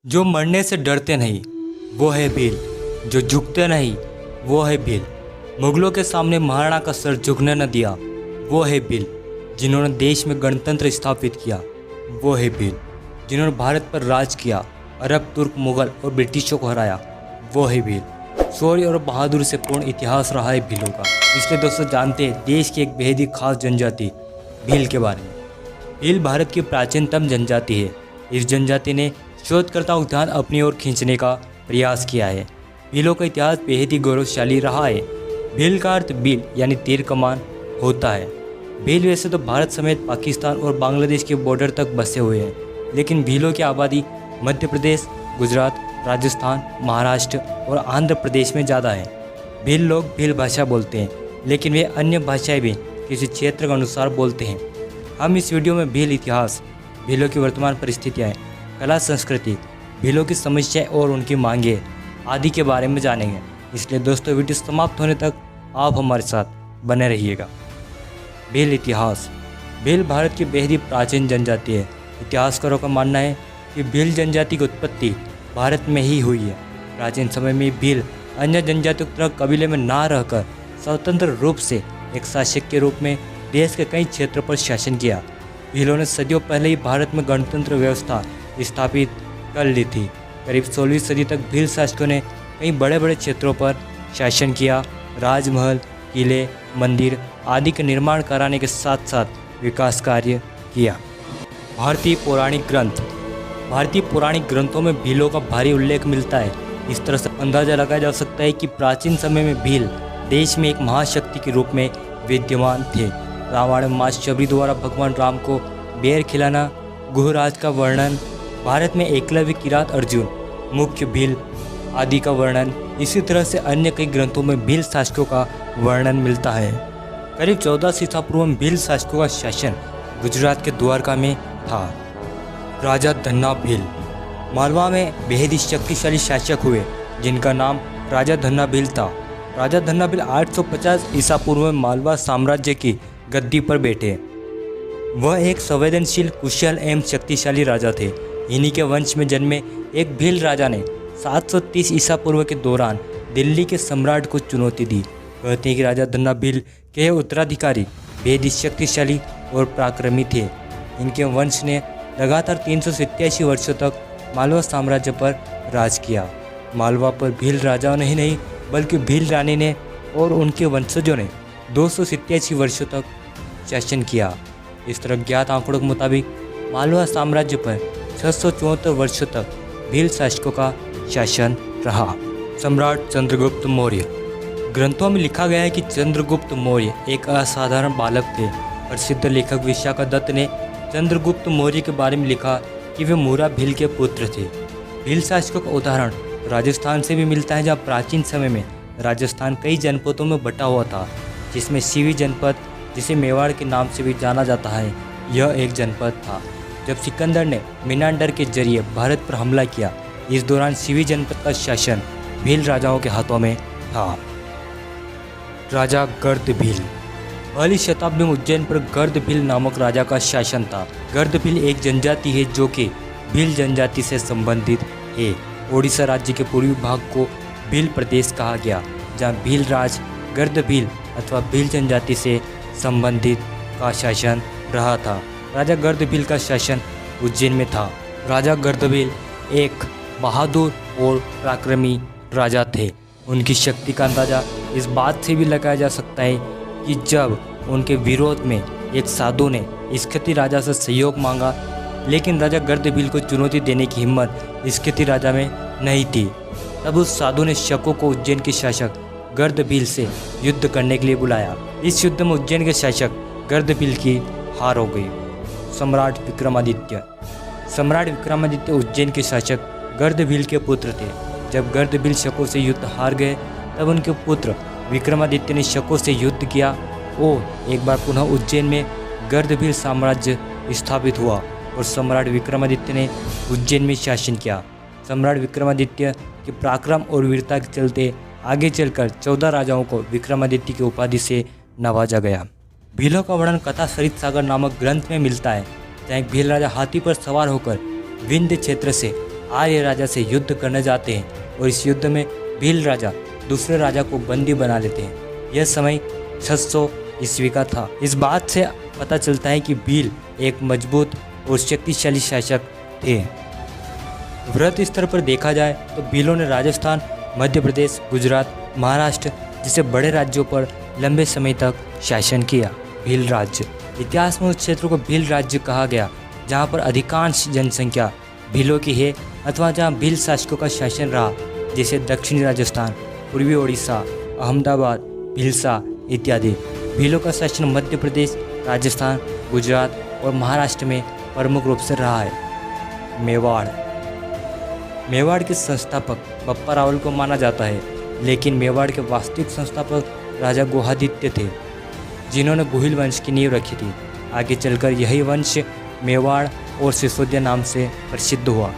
जो मरने से डरते नहीं वो है भील, जो झुकते नहीं वो है भील। मुगलों के सामने महाराणा का सर झुकने न दिया वो है भील। जिन्होंने देश में गणतंत्र स्थापित किया वो है भील। जिन्होंने भारत पर राज किया, अरब, तुर्क, मुगल और ब्रिटिशों को हराया वो है भील। शौर्य और बहादुरी से पूर्ण इतिहास रहा है भीलों का। इसलिए दोस्तों जानते हैं देश की एक बेहद ही खास जनजाति भील के बारे में। भील भारत की प्राचीनतम जनजाति है। इस जनजाति ने शोधकर्ताओं का ध्यान अपनी ओर खींचने का प्रयास किया है। भीलों का इतिहास बेहद ही गौरवशाली रहा है। भील का अर्थ भील यानी तीर कमान होता है। भील वैसे तो भारत समेत पाकिस्तान और बांग्लादेश के बॉर्डर तक बसे हुए हैं, लेकिन भीलों की आबादी मध्य प्रदेश, गुजरात, राजस्थान, महाराष्ट्र और आंध्र प्रदेश में ज़्यादा है। भील लोग भील भाषा बोलते हैं, लेकिन वे अन्य भाषाएं भी किसी क्षेत्र के अनुसार बोलते हैं। हम इस वीडियो में भील इतिहास, भीलों की वर्तमान परिस्थितियाँ, कला, संस्कृति, भीलों की समस्याएं और उनकी मांगें आदि के बारे में जानेंगे। इसलिए दोस्तों वीडियो समाप्त होने तक आप हमारे साथ बने रहिएगा। भील इतिहास। भील भारत की बेहद ही प्राचीन जनजाति है। इतिहासकारों का मानना है कि भील जनजाति की उत्पत्ति भारत में ही हुई है। प्राचीन समय में भील अन्य जनजातियों की तरह कबीले में ना रहकर स्वतंत्र रूप से एक शासक के रूप में देश के कई क्षेत्रों पर शासन किया। भीलों ने सदियों पहले ही भारत में गणतंत्र व्यवस्था स्थापित कर ली थी। करीब 16वीं सदी तक भील शासकों ने कई बड़े बड़े क्षेत्रों पर शासन किया। राजमहल, किले, मंदिर आदि के निर्माण कराने के साथ साथ विकास कार्य किया। भारतीय पौराणिक ग्रंथ। भारतीय पौराणिक ग्रंथों में भीलों का भारी उल्लेख मिलता है। इस तरह से अंदाजा लगाया जा सकता है कि प्राचीन समय में भील देश में एक महाशक्ति के रूप में विद्यमान थे। रावण में मां शबरी द्वारा भगवान राम को बेर खिलाना, गुहराज का वर्णन, भारत में एकलव्य, किरात अर्जुन, मुख्य भील आदि का वर्णन, इसी तरह से अन्य कई ग्रंथों में भील शासकों का वर्णन मिलता है। करीब 14 ईसा पूर्व में भील शासकों का शासन गुजरात के द्वारका में था। राजा धन्ना भील मालवा में बेहद ही शक्तिशाली शासक हुए, जिनका नाम राजा धन्ना भील था। राजा धन्ना भील 850 ईसा पूर्व में मालवा साम्राज्य की गद्दी पर बैठे। वह एक संवेदनशील, कुशल एवं शक्तिशाली राजा थे। इन्हीं के वंश में जन्मे एक भील राजा ने 730 ईसा पूर्व के दौरान दिल्ली के सम्राट को चुनौती दी। कहते हैं कि राजा धन्ना भील के उत्तराधिकारी बेहद ही शक्तिशाली और पराक्रमी थे। इनके वंश ने लगातार 387 वर्षों तक मालवा साम्राज्य पर राज किया। मालवा पर भील राजाओं ने ही नहीं बल्कि भील रानी ने और उनके वंशजों ने 287 वर्षों तक शासन किया। इस तरह ज्ञात आंकड़ों के मुताबिक मालवा साम्राज्य पर 674 वर्षों तक भील शासकों का शासन रहा। सम्राट चंद्रगुप्त मौर्य। ग्रंथों में लिखा गया है कि चंद्रगुप्त मौर्य एक असाधारण बालक थे। प्रसिद्ध लेखक विशाखा दत्त ने चंद्रगुप्त मौर्य के बारे में लिखा कि वे मूरा भील के पुत्र थे। भील शासकों का उदाहरण राजस्थान से भी मिलता है, जहाँ प्राचीन समय में राजस्थान कई जनपदों में बटा हुआ था, जिसमें सीवी जनपद, जिसे मेवाड़ के नाम से भी जाना जाता है, यह एक जनपद था। जब सिकंदर ने मिनांडर के जरिए भारत पर हमला किया, इस दौरान सीवी जनपद का शासन भील राजाओं के हाथों में था। राजा गर्द भील। पहली शताब्दी में उज्जैन पर गर्द भील नामक राजा का शासन था। गर्द भील एक जनजाति है जो कि भील जनजाति से संबंधित है। ओडिशा राज्य के पूर्वी भाग को भील प्रदेश कहा गया, जहाँ भील राज गर्द भील अथवा भील जनजाति से संबंधित का शासन रहा था। राजा गर्द भील का शासन उज्जैन में था। राजा गर्द भील एक बहादुर और पराक्रमी राजा थे। उनकी शक्ति का अंदाजा इस बात से भी लगाया जा सकता है कि जब उनके विरोध में एक साधु ने स्कंदी राजा से सहयोग मांगा, लेकिन राजा गर्द भील को चुनौती देने की हिम्मत स्कंदी राजा में नहीं थी। तब उस साधु ने शकों को उज्जैन के शासक गर्द भील से युद्ध करने के लिए बुलाया। इस युद्ध में उज्जैन के शासक गर्द भील की हार हो गई। सम्राट विक्रमादित्य। सम्राट विक्रमादित्य उज्जैन के शासक गर्द भील के पुत्र थे। जब गर्द भील शकों से युद्ध हार गए, तब उनके पुत्र विक्रमादित्य ने शकों से युद्ध किया और एक बार पुनः उज्जैन में गर्द भील साम्राज्य स्थापित हुआ और सम्राट विक्रमादित्य ने उज्जैन में शासन किया। सम्राट विक्रमादित्य के पराक्रम और वीरता के चलते आगे चलकर 14 राजाओं को विक्रमादित्य की उपाधि से नवाजा गया। भीलों का वर्णन कथा सरित सागर नामक ग्रंथ में मिलता है, जहाँ एक भील राजा हाथी पर सवार होकर विंध्य क्षेत्र से आर्य राजा से युद्ध करने जाते हैं और इस युद्ध में भील राजा दूसरे राजा को बंदी बना लेते हैं। यह समय 600 ईस्वी का था। इस बात से पता चलता है कि भील एक मजबूत और शक्तिशाली शासक थे। वृहत स्तर पर देखा जाए तो भीलों ने राजस्थान, मध्य प्रदेश, गुजरात, महाराष्ट्र जैसे बड़े राज्यों पर लंबे समय तक शासन किया। भील राज्य इतिहास में उस क्षेत्र को भील राज्य कहा गया जहाँ पर अधिकांश जनसंख्या भीलों की है अथवा जहाँ भील शासकों का शासन रहा, जैसे दक्षिणी राजस्थान, पूर्वी ओडिशा, अहमदाबाद, भीलसा इत्यादि। भीलों का शासन मध्य प्रदेश, राजस्थान, गुजरात और महाराष्ट्र में प्रमुख रूप से रहा है। मेवाड़ के संस्थापक बप्पा रावल को माना जाता है, लेकिन मेवाड़ के वास्तविक संस्थापक राजा गुहादित्य थे, जिन्होंने गुहिल वंश की नींव रखी थी। आगे चलकर यही वंश मेवाड़ और सिसोदिया नाम से प्रसिद्ध हुआ।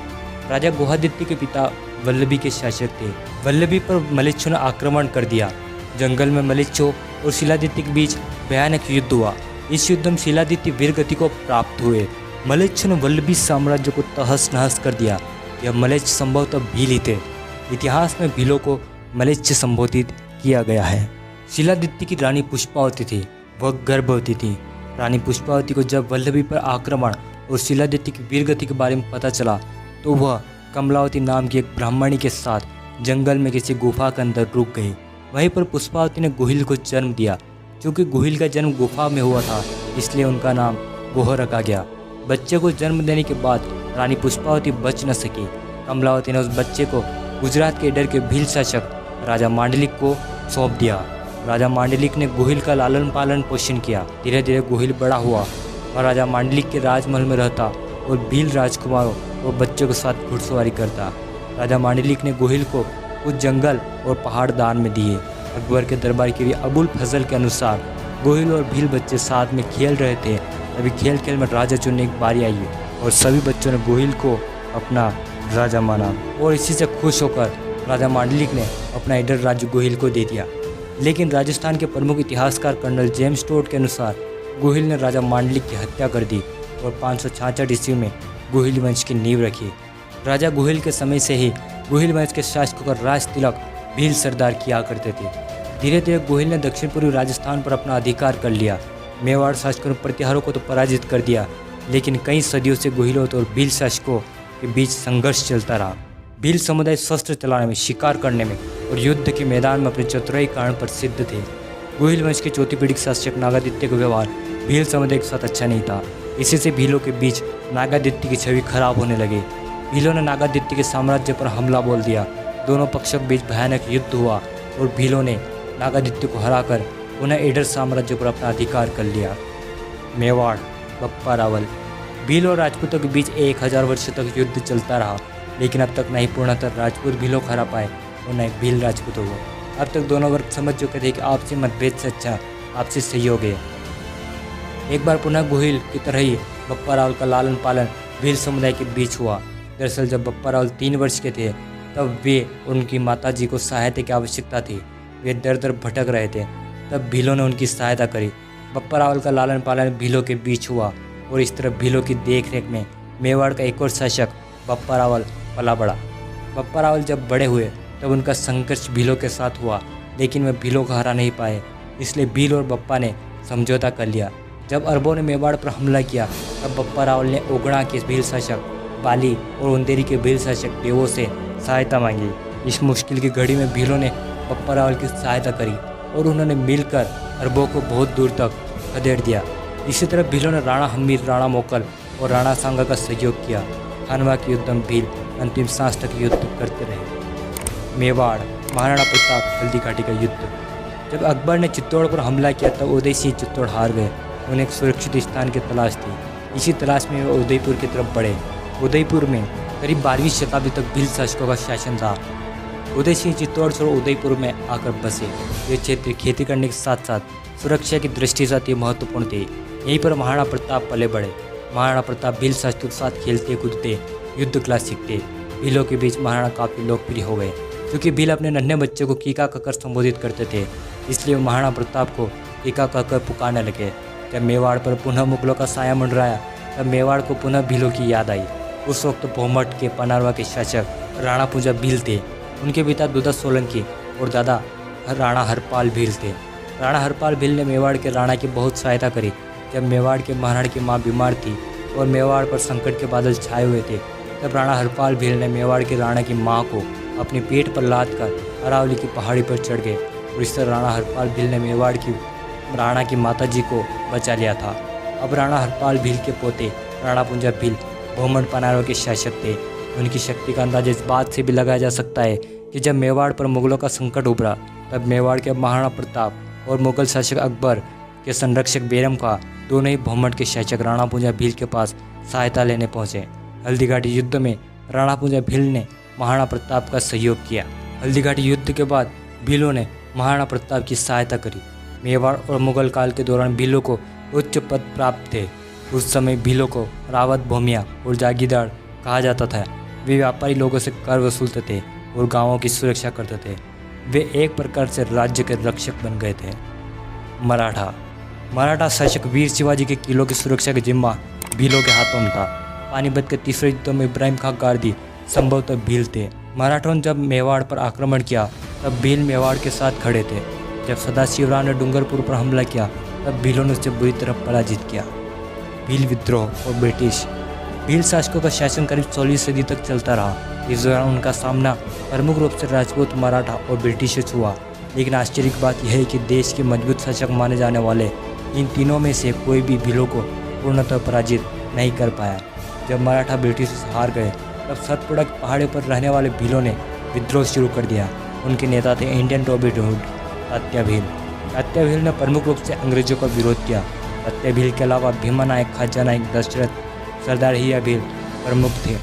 राजा गुहादित्य के पिता वल्लभी के शासक थे। वल्लभी पर मलेच्छों ने आक्रमण कर दिया। जंगल में मलेच्छों और शिलादित्य के बीच भयानक युद्ध हुआ। इस युद्ध में शिलादित्य वीरगति को प्राप्त हुए। मलेच्छों ने वल्लभी साम्राज्य को तहस नहस कर दिया। यह मलेच्छ संभवतः भील ही थे। इतिहास में भीलों को मलेच्छ संबोधित किया गया है। शिलादित्य की रानी पुष्पावती थी, वह गर्भवती थी। रानी पुष्पावती को जब वल्लभी पर आक्रमण और शिलादित्य की वीरगति के बारे में पता चला तो वह कमलावती नाम की एक ब्राह्मणी के साथ जंगल में किसी गुफा के अंदर रुक गई। वहीं पर पुष्पावती ने गुहिल को जन्म दिया। क्योंकि गुहिल का जन्म गुफा में हुआ था, इसलिए उनका नाम गुह रखा गया। बच्चे को जन्म देने के बाद रानी पुष्पावती बच न सकी। कमलावती ने उस बच्चे को गुजरात के इडर के भील शासक राजा मांडलिक को सौंप दिया। राजा मांडलिक ने गुहिल का लालन पालन पोषण किया। धीरे धीरे गुहिल बड़ा हुआ और राजा मांडलिक के राजमहल में रहता और भील राजकुमारों और बच्चों के साथ घुड़सवारी करता। राजा मांडलिक ने गुहिल को कुछ जंगल और पहाड़ दान में दिए। अकबर के दरबार के लिए अबुल फजल के अनुसार गुहिल और भील बच्चे साथ में खेल रहे थे। अभी खेल खेल में राजा चुनने की बारी आई और सभी बच्चों ने गुहिल को अपना राजा माना और इसी से खुश होकर राजा मांडलिक ने अपना इडर राज्य गुहिल को दे दिया। लेकिन राजस्थान के प्रमुख इतिहासकार कर्नल जेम्स टोड के अनुसार गुहिल ने राजा मांडलिक की हत्या कर दी और 566 ईस्वी में गुहिल वंश की नींव रखी। राजा गुहिल के समय से ही गुहिल वंश के शासकों का राज तिलक भील सरदार किया करते थे। धीरे धीरे गुहिल ने दक्षिण पूर्वी राजस्थान पर अपना अधिकार कर लिया। मेवाड़ शासकों ने प्रतिहारों को तो पराजित कर दिया, लेकिन कई सदियों से गुहिलों और भील शासकों के बीच संघर्ष चलता रहा। भील समुदाय शस्त्र चलाने में, शिकार करने में और युद्ध के मैदान में अपने चतुराई कारण प्रसिद्ध थे। गुहिल वंश के चौथी पीढ़ी के शासक नागादित्य का व्यवहार भील समुदाय के साथ अच्छा नहीं था। इसी से भीलों के बीच नागादित्य की छवि खराब होने लगी। भीलों ने नागादित्य के साम्राज्य पर हमला बोल दिया। दोनों पक्षों के बीच भयानक युद्ध हुआ और भीलों ने नागादित्य को हराकर पुनः इडर साम्राज्य पर अपना अधिकार कर लिया। मेवाड़ बप्पा रावल। भील और राजपूतों के बीच 1000 वर्ष तक युद्ध चलता रहा, लेकिन अब तक न ही पूर्णतः राजपूत भीलों को हरा पाए और न ही भील राजपूतों को। अब तक दोनों वर्ग समझ चुके थे कि आपसी मतभेद से अच्छा आपसी सहयोग है। एक बार पुनः गुहिल की तरह ही बप्पा रावल का लालन पालन भील समुदाय के बीच हुआ। दरअसल जब बप्पा रावल 3 वर्ष के थे तब वे और उनकी माताजी को सहायता की आवश्यकता थी। वे दर दर भटक रहे थे, तब भीलों ने उनकी सहायता करी। बप्पा रावल का लालन पालन भीलों के बीच हुआ और इस तरह भीलों की देखरेख में मेवाड़ का एक और शासक बप्पा रावल पला बढ़ा। बप्पा रावल जब बड़े हुए तब उनका संघर्ष भीलों के साथ हुआ, लेकिन वे भीलों को हरा नहीं पाए। इसलिए भील और बप्पा ने समझौता कर लिया। जब अरबों ने मेवाड़ पर हमला किया तब बप्पा रावल ने ओगड़ा के भील शासक पाली और उंदेरी के भील शासक देवों से सहायता मांगी। इस मुश्किल की घड़ी में भीलों ने बप्पा रावल की सहायता करी और उन्होंने मिलकर अरबों को बहुत दूर तक खदेड़ दिया। इसी तरह भीलों ने राणा हमीर, राणा मोकल और राणा सांगा का सहयोग किया। खानवा के युद्ध में भील अंतिम सांस तक युद्ध करते रहे। मेवाड़ महाराणा प्रताप हल्दी घाटी का युद्ध। जब अकबर ने चित्तौड़ पर हमला किया तब उदय सिंह चित्तौड़ हार गए। उन्हें एक सुरक्षित स्थान की तलाश थी। इसी तलाश में वे उदयपुर की तरफ बढ़े। उदयपुर में करीब 12वीं शताब्दी तक भील शासकों का शासन था। उदय सिंह चित्तौड़ से उदयपुर में आकर बसे। ये क्षेत्र खेती करने के साथ साथ सुरक्षा की दृष्टि से अति महत्वपूर्ण थे। यहीं पर महाराणा प्रताप पले बढ़े। महाराणा प्रताप भील शासकों के साथ खेलते कूदते युद्ध कला सीखते। भीलों के बीच महाराणा काफ़ी लोकप्रिय हो गए। क्योंकि भील अपने नन्हे बच्चे को कीका कहकर संबोधित करते थे, इसलिए महाराणा प्रताप को कीका कहकर पुकारने लगे। जब मेवाड़ पर पुनः मुगलों का साया मंडराया तब मेवाड़ को पुनः भीलों की याद आई। उस वक्त भोमट के पनारवा के शासक राणा पूंजा भील थे। उनके पिता दुदत सोलंकी और दादा राणा हरपाल भील थे। राणा हरपाल भील ने मेवाड़ के राणा की बहुत सहायता करी। जब मेवाड़ के महाराणा की मां बीमार थी और मेवाड़ पर संकट के बादल छाए हुए थे, तब राणा हरपाल भील ने मेवाड़ के राणा की मां को अपने पेट पर लाद कर अरावली की पहाड़ी पर चढ़ गए और इस तरह राणा हरपाल भील ने मेवाड़ की राणा की माताजी को बचा लिया था। अब राणा हरपाल भील के पोते राणा पूंजा भील भोमट पनारवा के शासक थे। उनकी शक्ति का अंदाजा इस बात से भी लगाया जा सकता है कि जब मेवाड़ पर मुगलों का संकट उभरा, तब मेवाड़ के महाराणा प्रताप और मुगल शासक अकबर के संरक्षक बेरम खां दोनों ही भोमट के शासक राणा पूंजा भील के पास सहायता लेने पहुंचे। हल्दीघाटी युद्ध में राणा पूंजा भील ने महाराणा प्रताप का सहयोग किया। हल्दीघाटी युद्ध के बाद भीलों ने महाराणा प्रताप की सहायता करी। मेवाड़ और मुगल काल के दौरान भीलों को उच्च पद प्राप्त थे। उस समय भीलों को रावत, भूमिया और जागीरदार कहा जाता था। वे व्यापारी लोगों से कर वसूलते थे और गांवों की सुरक्षा करते थे। वे एक प्रकार से राज्य के रक्षक बन गए थे। मराठा शासक वीर शिवाजी के किलों की सुरक्षा का जिम्मा भीलों के हाथों में था। पानीपत के तीसरे युद्ध में इब्राहिम खां गारदी संभवतः भील थे। मराठों ने जब मेवाड़ पर आक्रमण किया, तब भील मेवाड़ के साथ खड़े थे। जब सदाशिवराव ने डूंगरपुर पर हमला किया, तब भीलों ने उसे बुरी तरह पराजित किया। भील विद्रोह और ब्रिटिश। भील शासकों का शासन करीब 16वीं सदी तक चलता रहा। इस दौरान उनका सामना प्रमुख रूप से राजपूत, मराठा और ब्रिटिश से हुआ। लेकिन आश्चर्य की बात यह है कि देश के मजबूत शासक माने जाने वाले इन तीनों में से कोई भी भीलों को पूर्णतः पराजित नहीं कर पाया। जब मराठा ब्रिटिश से हार गए, तब सतपुड़ा की पहाड़ी पर रहने वाले भीलों ने विद्रोह शुरू कर दिया। उनके नेता थे Indian robin hood Tatya Bhil. Tatya Bhil ने प्रमुख रूप से अंग्रेजों का विरोध किया। तात्या भील के अलावा भीमा नायक, खाजा नायक, दशरथ, सरदार हिया भील प्रमुख थे।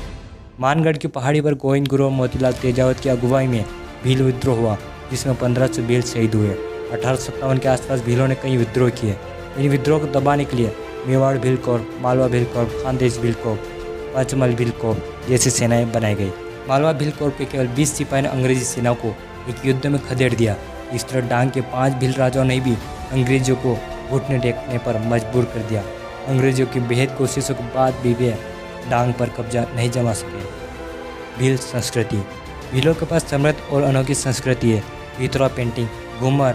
मानगढ़ की पहाड़ी पर गोविंद गुरु और मोतीलाल तेजावत की अगुवाई में भील विद्रोह हुआ, जिसमें 1500 भील शहीद हुए। 1857 के आसपास भीलों ने कई विद्रोह किए। इन विद्रोह को दबाने के लिए Mewar Bhil corps, Malwa Bhil corps, Khandesh Bhil corps, Panchmahal Bhil corps जैसी सेनाएं बनाई गई। मालवा भील कोर के केवल 20 सिपाही ने अंग्रेजी सेना को एक युद्ध में खदेड़ दिया। इस तरह डांग के 5 भील राजाओं ने भी अंग्रेजों को घुटने टेकने पर मजबूर कर दिया। अंग्रेजों की बेहद कोशिशों के बाद भी वे डांग पर कब्जा नहीं जमा सके। भील संस्कृति। भीलों के पास समृद्ध और अनोखी संस्कृति है। भितरवा पेंटिंग, घूमर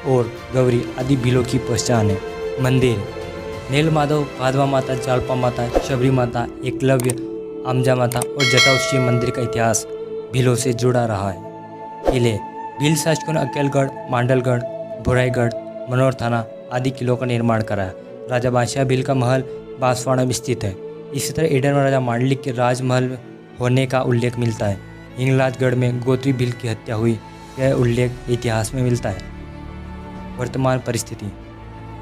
और गौरी आदि भीलों की पहचान है। मंदिर। नील माधव, भादवा माता, जालपा माता, शबरी माता, एकलव्य, आमजा माता और जटाऊ शिव मंदिर का इतिहास भीलों से जुड़ा रहा है। किले। भील शासकों ने अकेलगढ़, मांडलगढ़, भुराईगढ़, मनोर थाना आदि किलों का निर्माण कराया। राजा बादशाह भील का महल बांसवाड़ा में स्थित है। इसी तरह ईडन में राजा मांडलिक के राजमहल होने का उल्लेख मिलता है। हिंगलाजगढ़ में गोत्री भील की हत्या हुई, यह उल्लेख इतिहास में मिलता है। वर्तमान परिस्थिति।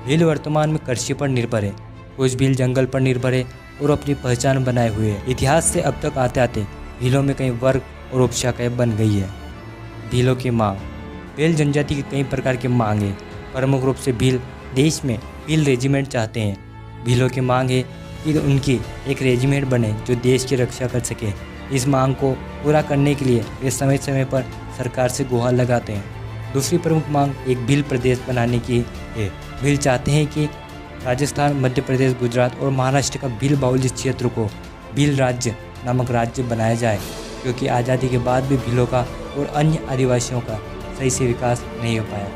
भील वर्तमान में कृषि पर निर्भर है। कुछ भील जंगल पर निर्भर है और अपनी पहचान बनाए हुए है। इतिहास से अब तक आते आते भीलों में कई वर्ग और उपशाखाएं बन गई है। भीलों की मांग। भील जनजाति की कई प्रकार की मांग है। प्रमुख रूप से भील देश में भील रेजिमेंट चाहते हैं। भीलों की मांग है कि उनकी एक रेजिमेंट बने जो देश की रक्षा कर सके। इस मांग को पूरा करने के लिए वे समय समय पर सरकार से गुहार लगाते हैं। दूसरी प्रमुख मांग एक भील प्रदेश बनाने की है। भील चाहते हैं कि राजस्थान, मध्य प्रदेश, गुजरात और महाराष्ट्र का भील बाहुल्य क्षेत्र को भील राज्य नामक राज्य बनाया जाए, क्योंकि आज़ादी के बाद भी भीलों का और अन्य आदिवासियों का सही से विकास नहीं हो पाया।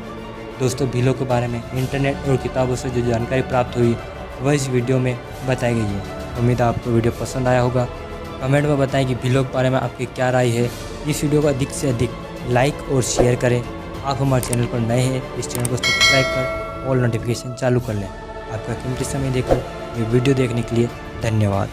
दोस्तों, भीलों के बारे में इंटरनेट और किताबों से जो जानकारी प्राप्त हुई वह इस वीडियो में बताई गई है। उम्मीद है आपको वीडियो पसंद आया होगा। कमेंट में बताएं कि भीलों के बारे में आपकी क्या राय है। इस वीडियो को अधिक से अधिक लाइक और शेयर करें। आप हमारे चैनल पर नए हैं, इस चैनल को सब्सक्राइब कर ऑल नोटिफिकेशन चालू कर लें। आपका कीमती समय देकर ये वीडियो देखने के लिए धन्यवाद।